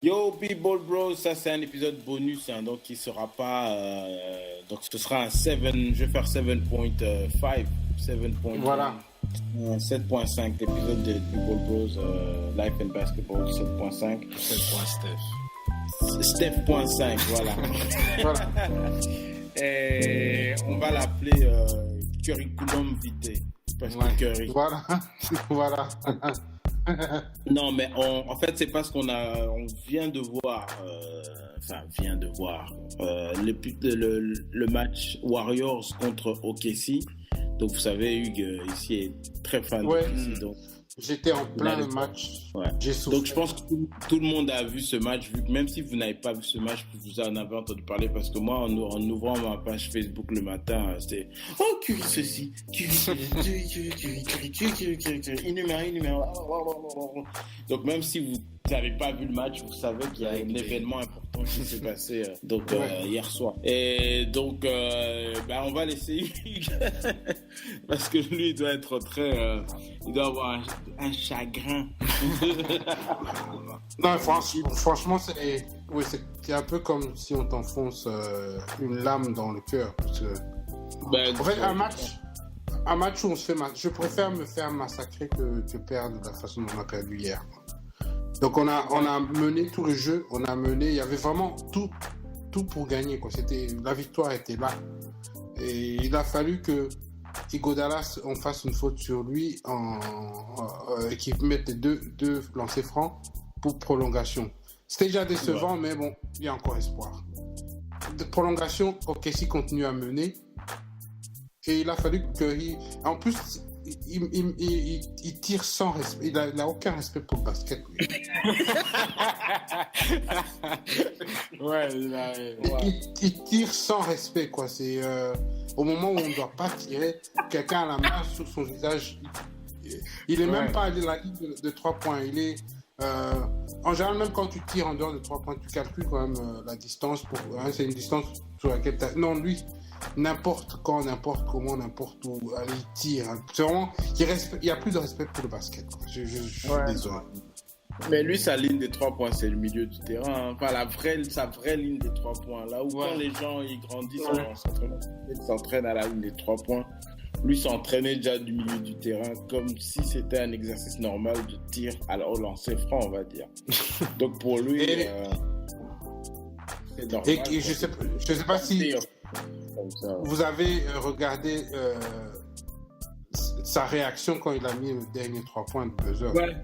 Yo, people, bro, ça c'est un épisode bonus, hein, donc il sera pas. Donc ce sera un 7, je vais faire 7.5. 7. Voilà. 7.5, l'épisode de People Bros, Life and Basketball 7.5. 7.5, voilà. Voilà. Et on va l'appeler Curriculum Vitae. Parce que Curry. Voilà. Voilà. Non, mais en fait, c'est parce on vient de voir, le match Warriors contre OKC. Donc, vous savez, Hugues, ici, est très fan d'OKC. Donc, j'étais en plein match. Ouais. Donc, je pense que tout le monde a vu ce match, vu que même si vous n'avez pas vu ce match, vous en avez entendu parler. Parce que moi, en ouvrant ma page Facebook le matin, c'était « Oh, Curry ceci, Curry, innuméraire. » Donc, même si vous n'avez pas vu le match, vous savez qu'il y a un événement important qui s'est passé hier soir. Et donc, on va laisser Hugues parce que lui, il doit être il doit avoir un chagrin. Non, franchement, c'est un peu comme si on t'enfonce une lame dans le cœur. Parce que, en fait, un match où on se fait je préfère me faire massacrer que perdre de la façon dont on a perdu hier. Donc on a mené tout le jeu, il y avait vraiment tout pour gagner, quoi. La victoire était là. Et il a fallu que Iguodala, on fasse une faute sur lui et qu'il mette les deux lancers francs pour prolongation. C'était déjà décevant, mais bon, il y a encore espoir. De prolongation, OKC continue à mener. Et il a fallu que en plus, il tire sans respect. Il n'a aucun respect pour le basket. Il tire sans respect, quoi. C'est au moment où on ne doit pas tirer, quelqu'un a la main sur son visage. Il n'est même pas allé à la ligne de 3 points. Il est en général, même quand tu tires en dehors de 3 points, tu calcules quand même la distance. C'est une distance sur laquelle non, lui, n'importe quand, n'importe comment, n'importe où, il tire. C'est vraiment, il n'y a plus de respect pour le basket. Je suis désolé. Mais lui, sa ligne des 3 points, c'est le milieu du terrain. Enfin, sa vraie ligne des 3 points. Là où quand les gens ils grandissent, ils s'entraînent à la ligne des 3 points. Lui s'entraînait déjà du milieu du terrain comme si c'était un exercice normal de tir au lancer franc, on va dire. Donc pour lui, c'est normal. Et je sais pas si vous avez regardé sa réaction quand il a mis le dernier 3 points de buzzer. Ouais.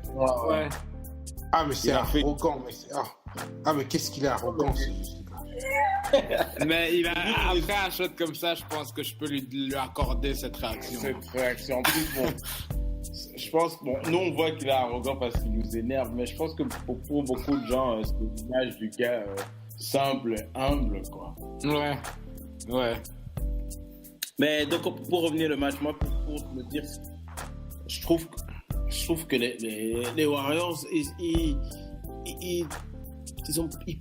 Ah, mais c'est arrogant. Mais qu'est-ce qu'il est arrogant, c'est juste. Mais après un shot comme ça, je pense que je peux lui accorder cette réaction. En plus, je pense, nous on voit qu'il est arrogant parce qu'il nous énerve, mais je pense que pour beaucoup de gens, c'est l'image du gars simple, humble, quoi. Ouais. Mais donc pour revenir au match, moi pour me dire, je trouve que les Warriors, ils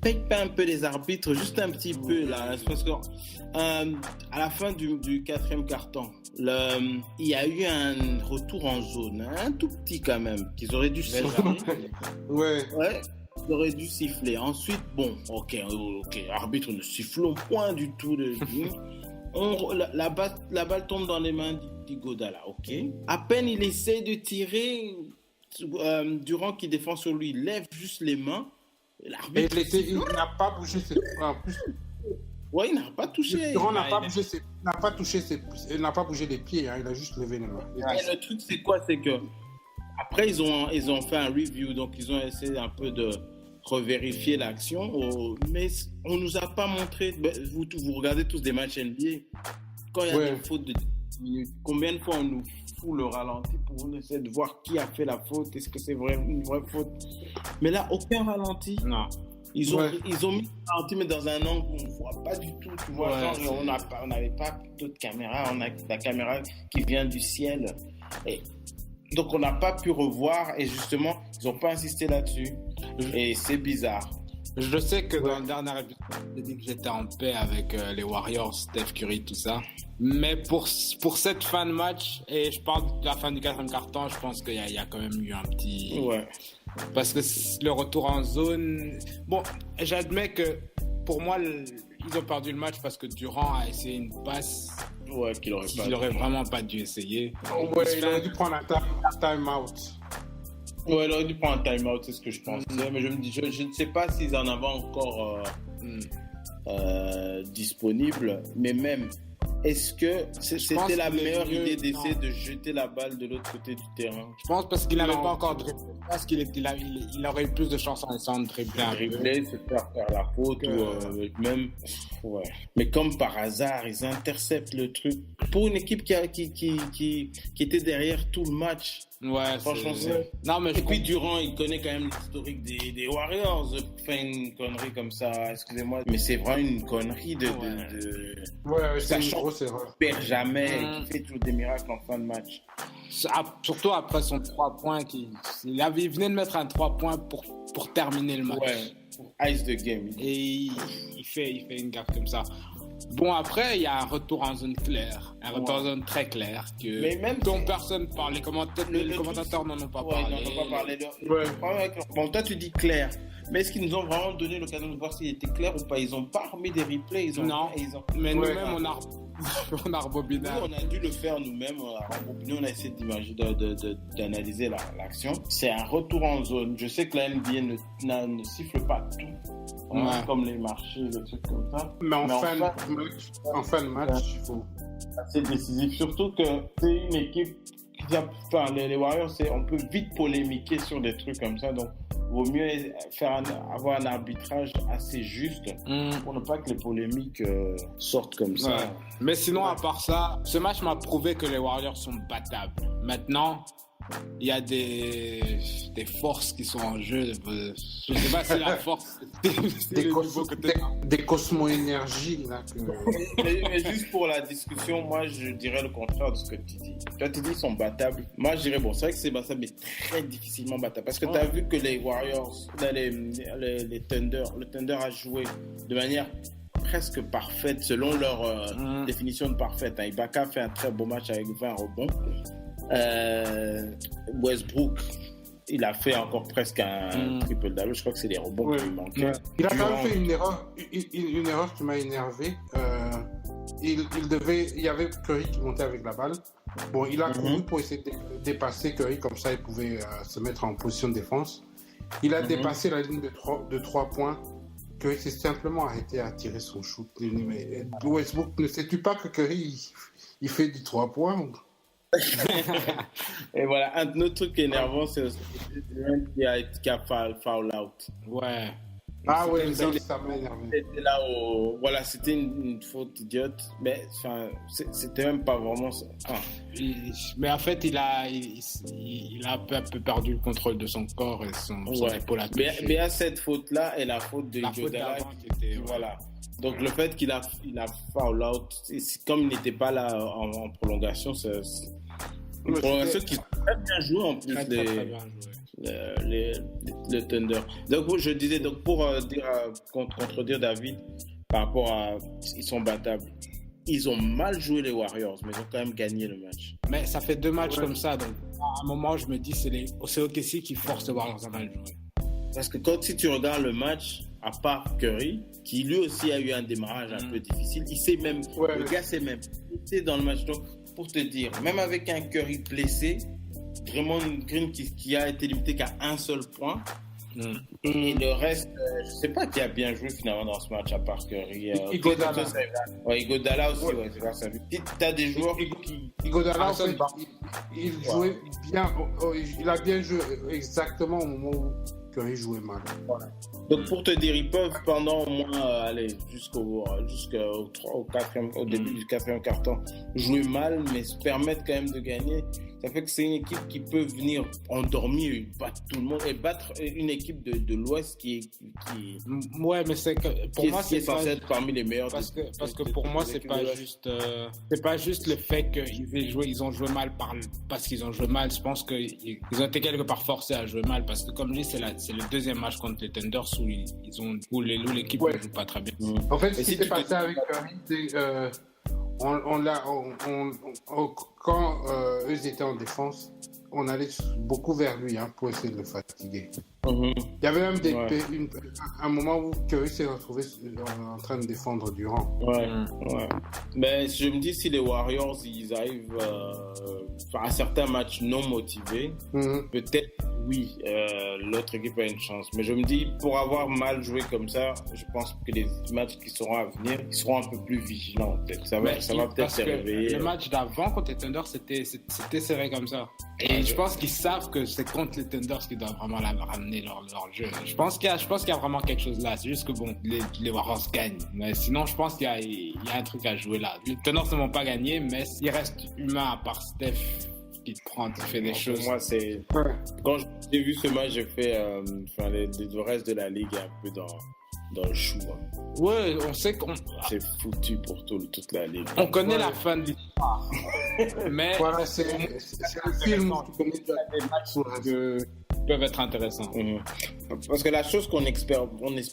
payent pas un peu les arbitres, juste un petit peu là, parce que à la fin du quatrième quart-temps, il y a eu un retour en zone, un tout petit quand même, qu'ils auraient dû siffler. Ouais. Ils auraient dû siffler. Ensuite, ok, arbitre ne sifflons point du tout. La balle tombe dans les mains d'Iguodala, ok. À peine il essaie de tirer, Durant qui défend sur lui, il lève juste les mains. L'arbitre, il n'a pas bougé ses... En plus, il n'a pas touché. Durant n'a pas bougé les pieds, hein, il a juste levé les mains. Et le truc, c'est quoi? C'est que après, ils ont fait un review, donc ils ont essayé un peu de revérifier l'action, mais on nous a pas montré. Vous regardez tous des matchs NBA, quand il y a des fautes de 10 minutes, combien de fois on nous fout le ralenti pour essayer de voir qui a fait la faute, est-ce que c'est une vraie faute? Mais là, aucun ralenti. Non. Ils ont mis le ralenti, mais dans un angle où on ne voit pas du tout. Tu vois, on n'avait pas d'autres caméras, on a la caméra qui vient du ciel. Et donc, on n'a pas pu revoir, et justement, ils n'ont pas insisté là-dessus. Et c'est bizarre. Je sais que dans le dernier épisode, j'ai dit que j'étais en paix avec les Warriors, Steph Curry, tout ça. Mais pour cette fin de match, et je parle de la fin du quatrième quart-temps, je pense qu'il y a quand même eu un petit... Parce que le retour en zone... Bon, j'admets que pour moi, ils ont perdu le match parce que Durant a essayé une passe qu'il aurait vraiment pas dû essayer. Ouais, il aurait dû prendre un time-out. Ouais, il aurait dû prendre un time-out, c'est ce que je pensais. Mais je ne sais pas s'ils en avaient encore disponible. Mais même, est-ce que c'était la meilleure idée d'essayer de jeter la balle de l'autre côté du terrain? Je pense parce qu'il n'avait pas encore dribblé. Je pense qu'il aurait eu plus de chance en essayant de dribbler. Dribbler, se faire la faute ou même... Ouais. Mais comme par hasard, ils interceptent le truc. Pour une équipe qui était derrière tout le match. Ouais, franchement, Non, mais et puis Durant, il connaît quand même l'historique des Warriors. Faire une connerie comme ça, excusez-moi, mais c'est vraiment une connerie Ouais, c'est une grosse erreur. Qui perd jamais, qui fait toujours des miracles en fin de match. Surtout après son 3 points, il venait de mettre un 3 points pour terminer le match. Ouais, pour ice the game. Et il fait une gaffe comme ça. Bon, après, il y a un retour en zone claire, un retour en zone très clair, dont personne ne parle. Les commentateurs n'en ont pas parlé. Ils n'en ont pas parlé. Bon, toi, tu dis clair. Mais est-ce qu'ils nous ont vraiment donné l'occasion de voir s'il était clair ou pas? Ils n'ont pas remis des replays. Mais nous-mêmes, on a rebobiné. Nous, on a dû le faire nous-mêmes. On a essayé d'analyser l'action. C'est un retour en zone. Je sais que la NBA ne siffle pas tout. Comme les marchés, des trucs comme ça. Mais en fin de match, il faut... C'est décisif. Surtout que c'est une équipe les Warriors, on peut vite polémiquer sur des trucs comme ça. Donc, vaut mieux avoir un arbitrage assez juste pour ne pas que les polémiques sortent comme ça. Ouais. Mais sinon, à part ça, ce match m'a prouvé que les Warriors sont battables. Maintenant, il y a des forces qui sont en jeu. Je ne sais pas si la force... des cosmo-énergies. Là, mais juste pour la discussion, moi, je dirais le contraire de ce que tu dis. Toi, tu dis qu'ils sont battables. Moi, je dirais, c'est vrai que c'est battable, mais très difficilement battable. Parce que tu as vu que les Warriors, les Thunder, le Thunder a joué de manière presque parfaite, selon leur définition de parfaite. Ibaka fait un très beau match avec 20 rebonds. Westbrook, il a fait encore presque un triple-double. Je crois que c'est les rebonds qui lui manquaient. Ouais. Il a quand même fait une erreur qui m'a énervé. Il y avait Curry qui montait avec la balle. Bon, il a couru pour essayer de dépasser Curry, comme ça il pouvait se mettre en position de défense. Il a dépassé la ligne de 3 points. Curry s'est simplement arrêté à tirer son shoot. Mais Westbrook, ne sais-tu pas que Curry il fait du 3 points? Et voilà, un autre truc énervant, c'est qui a foul out. Ouais. Ah ouais, ça m'a énervé. C'était là voilà, c'était une faute idiote, mais c'était même pas vraiment ça. Mais en fait, il a un peu perdu le contrôle de son corps et son épaule a touché. Mais à cette faute-là et la faute de Iguodala, voilà. Donc le fait qu'il a foul out, comme il n'était pas là en prolongation, c'est une prolongation qui très bien joué en plus. Très bien joué. Le Thunder. Donc je disais, pour contredire David par rapport à ils sont battables. Ils ont mal joué les Warriors, mais ils ont quand même gagné le match. Mais ça fait 2 matchs comme ça, donc à un moment je me dis c'est OKC qui force les Warriors à mal jouer. Parce que si tu regardes le match, à part Curry, qui lui aussi a eu un démarrage un peu difficile, il sait même, le gars sait même, il était dans le match. Donc pour te dire, même avec un Curry blessé, Draymond Green qui a été limité qu'à un seul point. Et le reste, je sais pas qui a bien joué finalement dans ce match à part Curry. Iguodala aussi, c'est vrai, ça. Tu as des joueurs Iguodala, en fait, il jouait bien. Il a bien joué exactement au moment où Curry jouait mal. Voilà. Donc pour te dire, ils peuvent pendant au moins aller jusqu'au début du 4e quart-temps jouer mal, mais se permettre quand même de gagner. Ça fait que c'est une équipe qui peut venir endormir, battre tout le monde et battre une équipe de l'Ouest qui ouais, mais c'est que pour moi c'est censé être parmi les meilleurs. Parce que pour moi c'est pas juste le fait qu'ils ont joué mal parce qu'ils ont joué mal. Je pense qu'ils ont été quelque part forcés à jouer mal parce que comme je dis c'est le 2e match contre les Thunders où l'équipe ne joue pas très bien. En fait, ce qui s'est passé avec Curry, quand eux étaient en défense, on allait beaucoup vers lui pour essayer de le fatiguer. Il y avait même un moment où Curry s'est retrouvé en train de défendre Durant. Ouais. Mais je me dis, si les Warriors ils arrivent à certains matchs non motivés, peut-être oui, l'autre équipe a une chance. Mais je me dis, pour avoir mal joué comme ça, je pense que les matchs qui seront à venir, ils seront un peu plus vigilants. Peut-être. Ça va peut-être se réveiller. Le match d'avant contre les Thunder, c'était serré comme ça. Et je pense qu'ils savent que c'est contre les Thunder qu'ils doivent vraiment ramener leur jeu. Je pense qu'il y a vraiment quelque chose là. C'est juste que bon, les Warriors gagnent. Mais sinon, je pense qu'il y a un truc à jouer là. Les Thunder ne vont pas gagner, mais il reste humain à part Steph qui fait des choses. Pour moi, c'est... Quand j'ai vu ce match, j'ai fait le reste de la ligue un peu dans le chou. Ouais, on sait qu'on... C'est foutu pour toute la ligue. On connaît la fin de l'histoire. Mais... Voilà, c'est un film où tu connais des matchs qui peuvent être intéressants. Parce que la chose qu'on espère,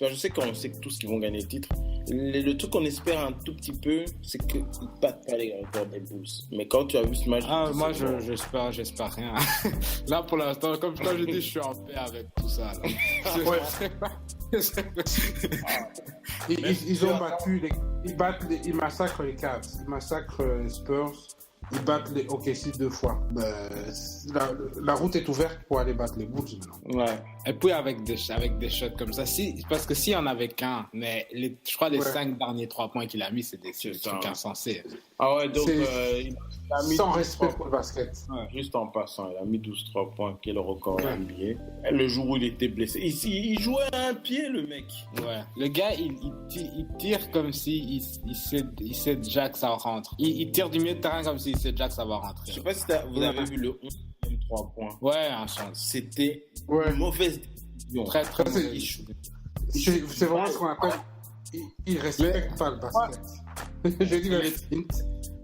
je sais qu'on sait que tous qui vont gagner le titre, le truc qu'on espère un tout petit peu, c'est qu'ils ne battent pas les records des Bulls. Mais quand tu as vu ce match... moi, j'espère rien. Là, pour l'instant, comme je dis, je suis en paix avec tout ça. Ils ont battu, ils massacrent les Cavs, ils massacrent les Spurs, ils battent les OKC 2 fois. La route est ouverte pour aller battre les Bulls maintenant. Ouais. Et puis avec des shots comme ça, parce que s'il y en avait qu'un, mais je crois les 5 derniers 3 points qu'il a mis, c'est des trucs insensés. Ah ouais, donc il a mis sans respect pour le basket. Ouais, juste en passant, il a mis 12-3 points, qui est le record NBA. Le jour où il était blessé, il jouait à un pied, le mec. Ouais. Le gars, il tire comme si il sait déjà que ça rentre. Il tire du milieu de terrain comme s'il sait déjà que ça va rentrer. Je sais pas si vous avez vu le 11e 3 points. Ouais, un chance. C'était une mauvaise décision. Très, très mauvaise. C'est vraiment ce qu'on appelle... Il respecte pas le basket. Je dis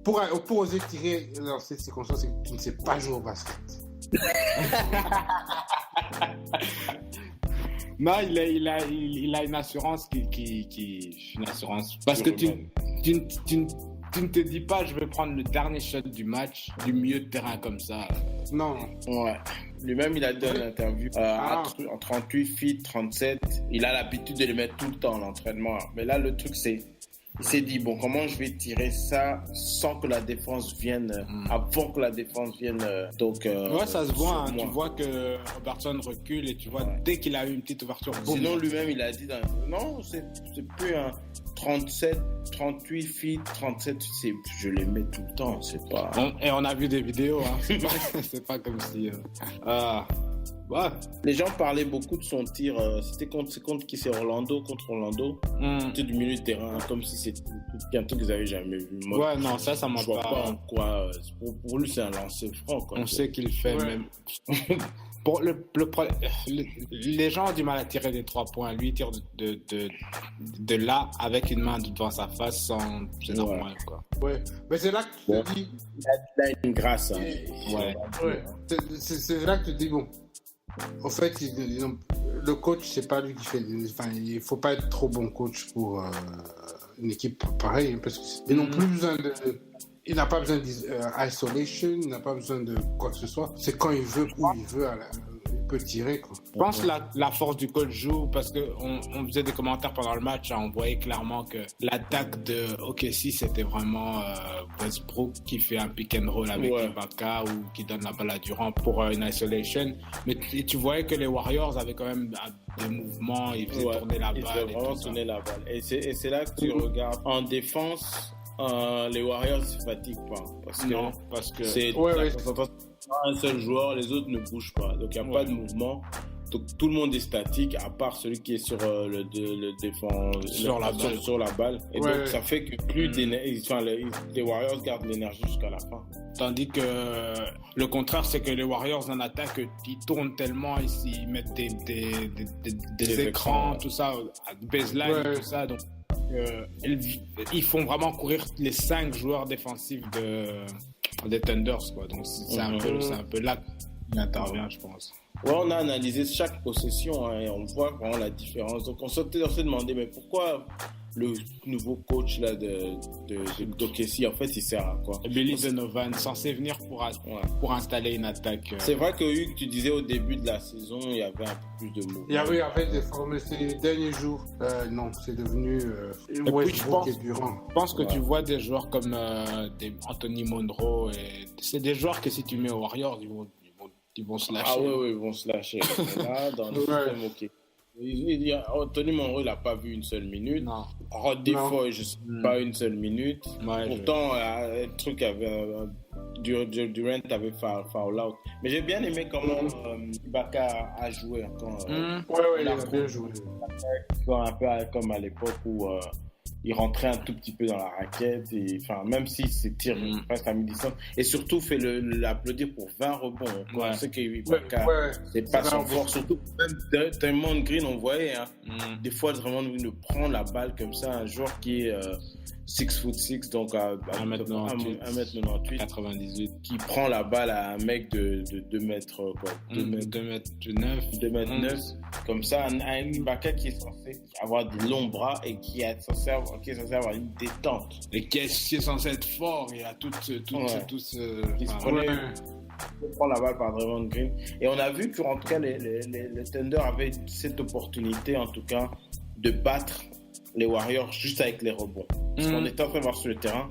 pour oser tirer dans cette circonstance, tu ne sais pas jouer au basket. Non, il a une assurance une assurance. Parce que tu ne te dis pas, je vais prendre le dernier shot du match du milieu de terrain comme ça. Non. Ouais. Lui-même, il a donné une interview en 38 feet, 37. Il a l'habitude de le mettre tout le temps en entraînement. Mais là, le truc, c'est... Il s'est dit, bon, comment je vais tirer ça sans que la défense vienne, avant que la défense vienne. Donc, ouais, ça se voit. Tu vois que Robertson recule et tu vois, dès qu'il a eu une petite ouverture. Sinon, lui-même, il a dit, non, c'est plus un 37, 38 feet, 37, je les mets tout le temps, c'est pas... Et on a vu des vidéos, c'est pas comme si... Ouais. Les gens parlaient beaucoup de son tir. C'était contre qui? C'est contre Orlando. C'était du milieu de terrain, comme si c'était un truc qu'ils n'avaient jamais vu. Moi, non, ça m'a pas... Je vois pas en quoi... Pour lui, c'est un lancer franc. Quoi. On sait qu'il fait même... les gens ont du mal à tirer des 3 points. Lui, il tire de là, avec une main devant sa face, c'est normal, quoi. Ouais, mais c'est là que tu te dis... Il a une grâce. C'est là que tu te dis, bon... En fait, le coach, c'est pas lui qui fait... Enfin, il faut pas être trop bon coach pour une équipe pareille, parce qu'ils n'ont plus besoin de... Il n'a pas besoin d'isolation, il n'a pas besoin de quoi que ce soit. C'est quand il veut, où il veut, il peut tirer, quoi. Je pense que la force du coach joue, parce qu'on faisait des commentaires pendant le match, on voyait clairement que l'attaque de OKC, c'était vraiment Westbrook qui fait un pick and roll avec Ibaka ou qui donne la balle à Durant pour une isolation. Mais tu voyais que les Warriors avaient quand même des mouvements, ils faisaient tourner la balle. Ils faisaient vraiment tourner la balle. Et c'est là que tu regardes en défense... les Warriors ne se fatiguent pas parce que c'est un seul joueur, les autres ne bougent pas, donc il n'y a pas de mouvement, donc tout le monde est statique à part celui qui est sur le défense sur la balle et donc ça fait que plus les Warriors gardent l'énergie jusqu'à la fin, tandis que le contraire, c'est que les Warriors en attaque, ils tournent tellement, ils mettent des écrans, tout ça, baseline, tout ça, donc ils font vraiment courir les 5 joueurs défensifs des Thunders, quoi. Donc c'est un peu là qu'il intervient, je pense. Ouais, on a analysé chaque possession et on voit vraiment la différence. Donc on s'est demandé, mais pourquoi le nouveau coach là d'OKC, en fait, il sert à quoi? Billy Donovan, censé venir pour installer une attaque. C'est vrai que Hugues, tu disais au début de la saison, il y avait un peu plus de mots. Il y avait des formes, ces derniers jours. Non, c'est devenu Westbrook et Durant. Je pense que tu vois des joueurs comme Anthony Monroe, et c'est des joueurs que si tu mets aux Warriors, ils vont se lâcher. Ah oui, ils vont se lâcher. Là, dans le système, ok. Anthony Monroe, il n'a pas vu une seule minute. Non. Rodney Foy, je ne sais pas une seule minute. Ouais, pourtant, un truc avait. Durant avait foul out. Mais j'ai bien aimé comment Ibaka a joué encore. Il a bien joué. Un peu comme à l'époque où il rentrait un tout petit peu dans la raquette. Même si ses tirs presque à mi-distance. Et surtout, fait l'applaudir pour 20 rebonds. On sait qu'Ibaka, c'est pas son fort. Surtout, même Draymond Green, on voyait. Des fois, Draymond Green prend la balle comme ça. Un joueur qui est 6'6", donc à 1m98, 98, qui prend la balle à un mec de 2 mètres, 2m9, comme ça, un Ibaka qui est censé avoir des longs bras et qui est censé avoir une détente. Et qui est censé être fort, il a tout ce... Il prend la balle par Draymond Green. Et on a vu qu'en tout cas, les Thunder avaient cette opportunité, en tout cas, de battre les Warriors juste avec les rebonds. Parce qu'on était en train de voir sur le terrain.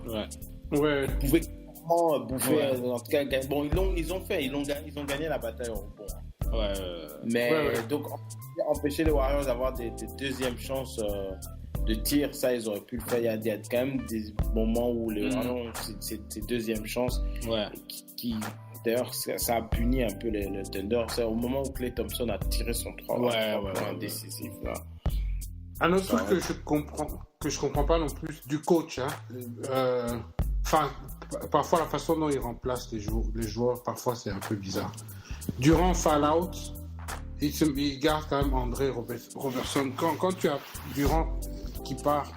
Ils pouvaient bouffer, en tout cas, bon, ils ont gagné la bataille au rebond. Donc, empêcher les Warriors d'avoir des deuxièmes chances de tir, ça, ils auraient pu le faire. Il y a quand même des moments où les Warriors ont ces deuxièmes chances qui d'ailleurs, ça a puni un peu les Thunder. C'est au moment où Klay Thompson a tiré son 3 points décisif. Là. Un autre truc que je comprends pas non plus du coach, parfois la façon dont il remplace les joueurs, parfois c'est un peu bizarre. Durant Fallout, il garde quand même André Robertson. Quand tu as Durant qui part,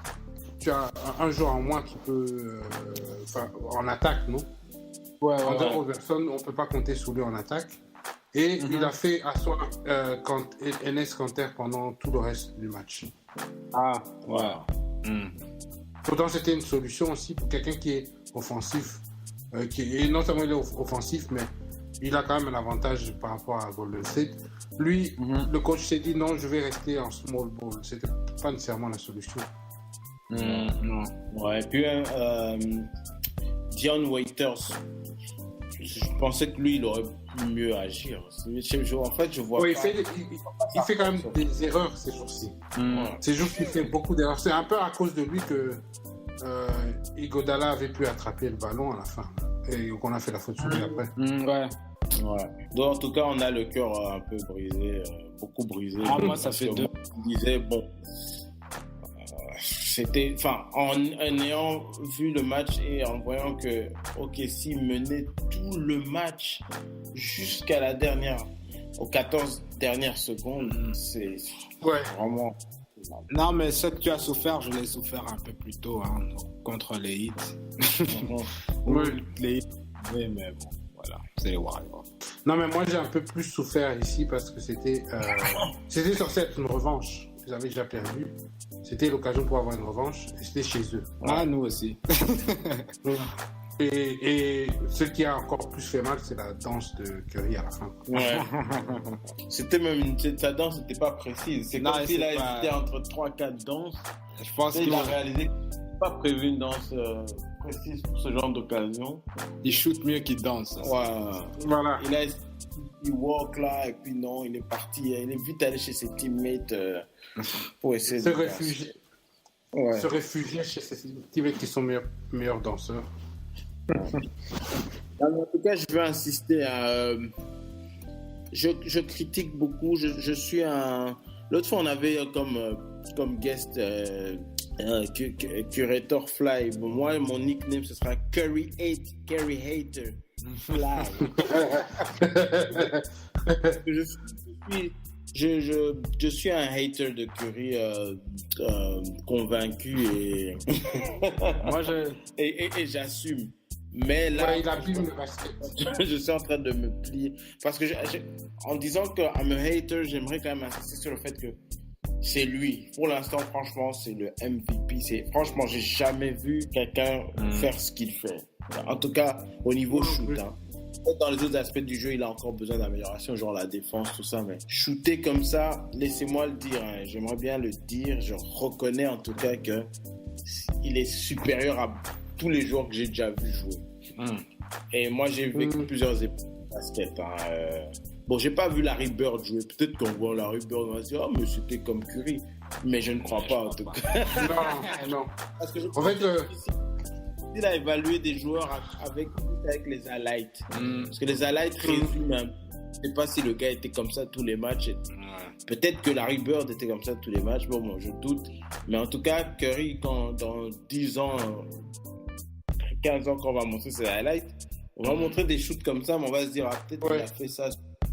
tu as un joueur en moins qui peut en attaque, non? André Robertson, on peut pas compter sur lui en attaque. Et il a fait asseoir Enes Kanter pendant tout le reste du match. Pourtant, c'était une solution aussi pour quelqu'un qui est offensif. Et non seulement il est offensif, mais il a quand même un avantage par rapport à Golden State. Lui, le coach s'est dit non, je vais rester en small ball. C'était pas nécessairement la solution. Non. Ouais, et puis Dion Waiters, je pensais que lui, il aurait pu mieux agir. En fait, je vois il fait quand même des erreurs ces jours-ci. Ces jours qu'il fait beaucoup d'erreurs. C'est un peu à cause de lui que Iguodala avait pu attraper le ballon à la fin. Et qu'on a fait la faute sur lui après. Donc, en tout cas, on a le cœur un peu brisé, beaucoup brisé. Moi, ça fait deux. On disait, bon... C'était, en ayant vu le match et en voyant que OKC menait tout le match jusqu'à aux 14 dernières secondes, c'est vraiment... Non, mais ce que tu as souffert, je l'ai souffert un peu plus tôt contre les Heat. Les Heat, mais bon, voilà, c'est les Warriors. Non, mais moi j'ai un peu plus souffert ici parce que c'était censé être une revanche. Ils avaient déjà perdu. C'était l'occasion pour avoir une revanche et c'était chez eux. Nous aussi. et ce qui a encore plus fait mal, c'est la danse de Curry à la fin. C'était même sa danse n'était pas précise. C'est comme s'il a hésité entre 3-4 danses. Je pense qu'il a réalisé qu'il n'avait pas prévu une danse précise pour ce genre d'occasion. Il shoot mieux qu'il danse. Voilà. Il walk là et puis non, il est parti. Il est vite allé chez ses teammates pour essayer se réfugier chez ses teammates qui sont meilleurs danseurs. En tout cas, je veux insister je critique beaucoup. Je suis l'autre fois, on avait comme guest Curator Fly. Bon, moi, mon nickname, ce sera Curry Hater Fly. Je suis un hater de Curry convaincu et et j'assume. Mais là, il abîme le basket. Je suis en train de me plier parce que en disant que I'm a hater, j'aimerais quand même insister sur le fait que c'est lui. Pour l'instant, franchement, c'est le MVP. Franchement, j'ai jamais vu quelqu'un faire ce qu'il fait. En tout cas, au niveau shoot. Hein. Dans les autres aspects du jeu, il a encore besoin d'amélioration, genre la défense, tout ça. Mais shooter comme ça, laissez-moi le dire. Hein. J'aimerais bien le dire. Je reconnais en tout cas qu'il est supérieur à tous les joueurs que j'ai déjà vu jouer. Et moi, j'ai vécu plusieurs époques de basket. Hein. Bon, j'ai pas vu Larry Bird jouer. Peut-être qu'on voit Larry Bird, on va se dire, mais c'était comme Curry. Mais je ne crois pas, en tout cas. Non. Parce que je pense il a évalué des joueurs avec les highlights. Parce que les highlights résument. Je ne sais pas si le gars était comme ça tous les matchs. Peut-être que Larry Bird était comme ça tous les matchs. Bon, je doute. Mais en tout cas, Curry, quand dans 10 ans, 15 ans, quand on va montrer ses highlights, on va montrer des shoots comme ça, mais on va se dire, peut-être qu'il a fait ça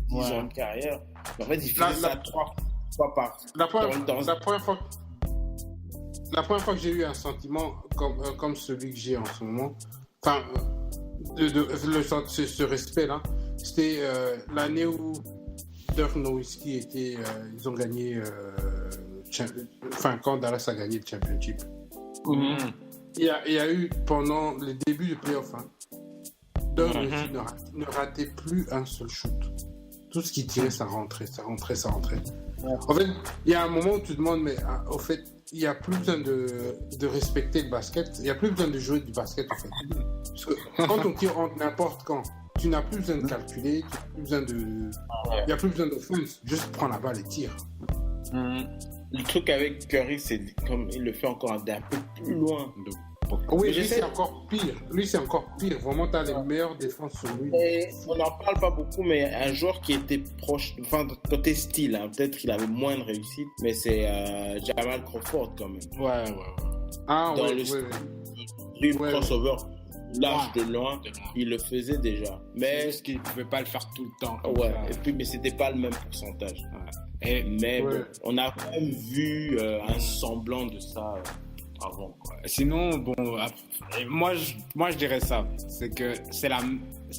10 ans de carrière. Mais en fait, il fait ça 3 fois par La première fois que j'ai eu un sentiment comme celui que j'ai en ce moment, enfin, ce respect-là, c'était l'année où Dirk Nowitzki était, ils ont gagné, quand Dallas a gagné le championship. Il y a eu pendant le début du playoff, Dirk Nowitzki ne ratait plus un seul shoot. Tout ce qu'il tirait, ça rentrait. En fait, il y a un moment où tu te demandes, mais au fait, il n'y a plus besoin de respecter le basket. Il n'y a plus besoin de jouer du basket, en fait. Parce que quand on tire n'importe quand, tu n'as plus besoin de calculer, il n'y a plus besoin d'offense. Juste prends la balle et tire. Le truc avec Curry, c'est comme il le fait encore d'un peu plus loin. Oui, lui c'est encore pire. Vraiment, tu as les meilleures défenses sur lui. Et on n'en parle pas beaucoup, mais un joueur qui était proche, enfin, côté style, peut-être qu'il avait moins de réussite, mais c'est Jamal Crawford quand même. Ouais. Dans le crossover large de loin, il le faisait déjà. Mais est-ce qu'il ne pouvait pas le faire tout le temps? Et puis, mais c'était pas le même pourcentage. Bon, on a quand même vu un semblant de ça. Avant. Sinon, bon, moi je dirais ça, c'est que c'est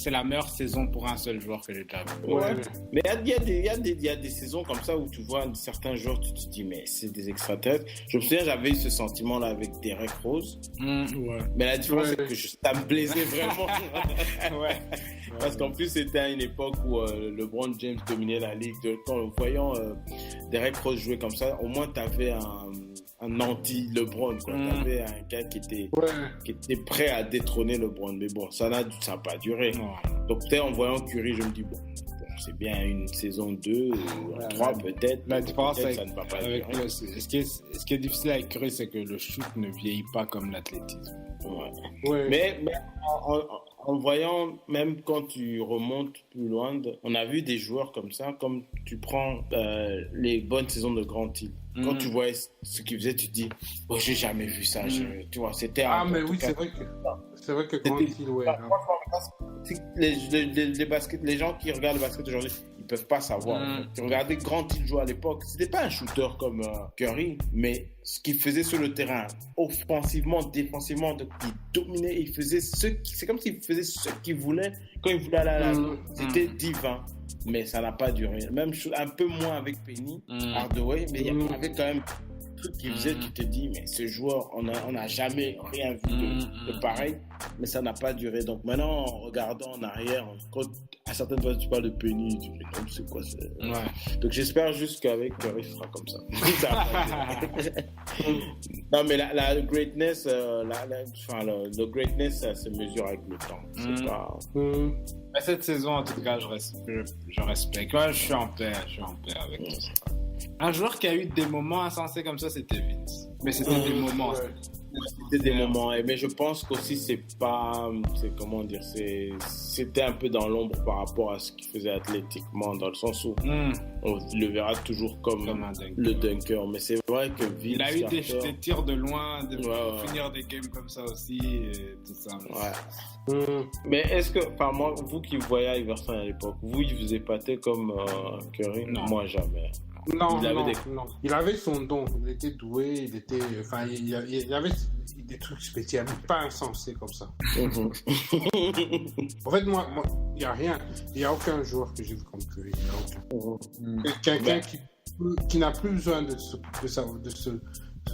la meilleure saison pour un seul joueur que j'ai déjà vu. Mais il y a des saisons comme ça où tu vois certains joueurs, tu te dis, mais c'est des extraterrestres. Je me souviens, j'avais eu ce sentiment-là avec Derrick Rose. Mais la différence, c'est que ça me plaisait vraiment. Parce qu'en plus, c'était à une époque où LeBron James dominait la ligue. Quand voyant Derrick Rose jouer comme ça, au moins, tu avais un anti-LeBron, quoi. T'avais un gars qui était prêt à détrôner LeBron. Mais bon, ça n'a pas duré. Donc peut-être en voyant Curry, je me dis, bon, c'est bien une saison 2 ou 3 peut-être. La différence ça ne va pas durer. Ce qui est difficile avec Curry, c'est que le shoot ne vieillit pas comme l'athlétisme. Mais en voyant, même quand tu remontes plus loin, on a vu des joueurs comme ça, comme tu prends les bonnes saisons de Grant Hill. Quand tu vois ce qu'ils faisaient, tu te dis, j'ai jamais vu ça. Tu vois, c'était mais oui, c'est vrai que Grant Hill, les gens qui regardent le basket aujourd'hui, ils peuvent pas savoir. Tu regardais Grant Hill jouer à l'époque, c'était pas un shooter comme Curry, mais ce qu'il faisait sur le terrain, offensivement, défensivement, il dominait, il faisait c'est comme s'il faisait ce qu'il voulait quand il voulait aller à la zone. C'était divin. Mais ça n'a pas duré. Même un peu moins avec Penny Hardaway, mais il y avait quand même un truc qui faisait, tu te dis, mais ce joueur, on n'a jamais rien vu de pareil, mais ça n'a pas duré. Donc maintenant, en regardant en arrière, quand à certaines fois tu parles de Penny, tu te dis, c'est quoi Donc j'espère juste qu'avec Curry, ce sera comme ça. Non, mais la greatness, le greatness, ça se mesure avec le temps. C'est pas... Mais cette saison, en tout cas, je respecte. Je suis en paix avec tout ça. Un joueur qui a eu des moments insensés comme ça, c'était Vince. Mais c'était des moments. C'était des moments, mais je pense qu'aussi c'était un peu dans l'ombre par rapport à ce qu'il faisait athlétiquement, dans le sens où on le verra toujours comme le dunker. Mais c'est vrai que Vince, il a eu des tirs de loin, finir des games comme ça aussi, et tout ça. Mais est-ce que, moi, vous qui voyez Iverson à l'époque, il vous épatez comme Curry? Non. Moi, jamais. Non. Il avait son don, il était doué, il y avait des trucs spéciaux, pas insensés comme ça. En fait, moi, il n'y a rien, il n'y a aucun joueur que j'ai vu comme Curry. Quelqu'un plus besoin de se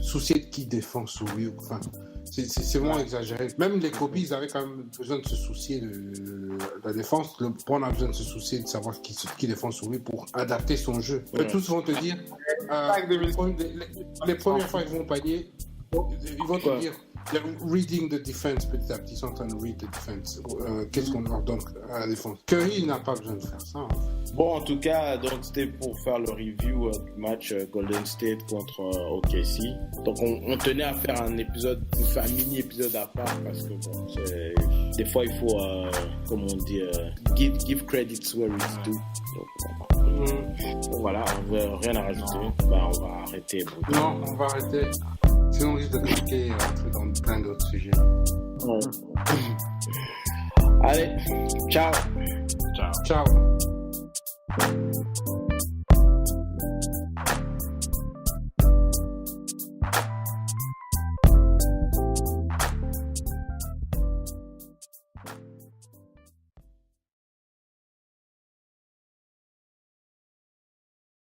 soucier de qui défend sous lui. Enfin, c'est vraiment exagéré. Même les Kobe, ils avaient quand même besoin de se soucier de la défense. LeBron a besoin de se soucier de savoir qui défend sous lui pour adapter son jeu. Tous vont te dire, les premières fois qu'ils vont panier, ils vont te dire, reading the defense petit à petit, ils sont en train de read the defense. Qu'est-ce qu'on leur donne à la défense? Curry n'a pas besoin de faire ça. Bon, en tout cas, donc c'était pour faire le review du match Golden State contre OKC. Donc on tenait à faire un mini épisode à part parce que bon, des fois il faut, comme on dit, give credits where it's due. Donc voilà, rien à rajouter. On va arrêter. Non, on va arrêter. Sinon on risque de cliquer et rentrer dans plein d'autres sujets. Ouais. Allez, ciao. Ciao.